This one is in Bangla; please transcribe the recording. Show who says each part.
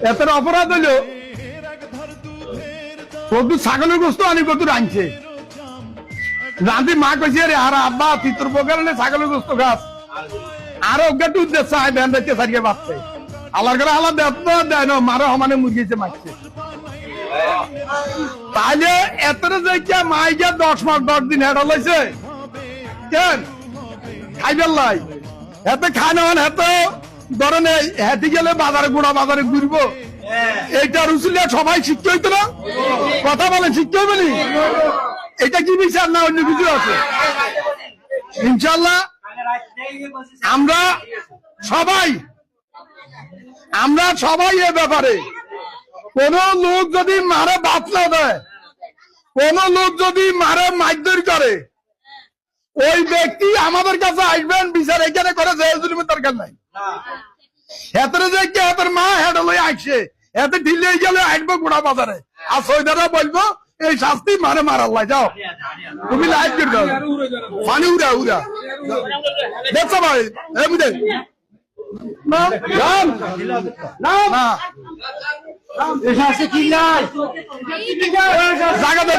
Speaker 1: এত অপরাধ হলো কত ছাগলের গোস্ত আনি কত রাঁধছে রাঁধি মা কইছে রে আর আব্বা পিতর প্রকারে ছাগলের গোস্ত গাছ আর অজ্ঞাত উদ্দেশ্য আয় ব্যান দিতে সারিয়ে বাঁচছে আল্লাহর করে আল্লাহ দেয় না মারো সমানে মুরগিছে মারছে তাহলে এত যে মাই গিয়া 10 মাস 10 দিন হেড হলাইছে কেন খাইবেন লাই এত খান এত ধরেন হেঁটে গেলে বাজারে গোড়া বাজারে ঘুরবো এইটা রুসুলিয়া সবাই শিখতে হইতো না কথা বলেন শিখতে হবে নি এটা কি বিচার না অন্য কিছু আছে ইনশাল্লাহ আমরা সবাই এ ব্যাপারে কোন লোক যদি মারে বাদ না দেয় কোন লোক যদি মারে মারধর করে ওই ব্যক্তি আমাদের কাছে আসবেন বিচার এখানে করে জেলজুলুমের দরকার নাই হেতরে যে কে হেতর মা হেড লই আসছে এতে ঢিলে গেলে আসবো গোড়া বাজারে আর সৈদারা বলবো এই শাস্তি মারে মারাল্লাই যাও তুমি লাইভ করে দাও পানি উড়া দেখছো ভাই এই বুঝে জাগাতে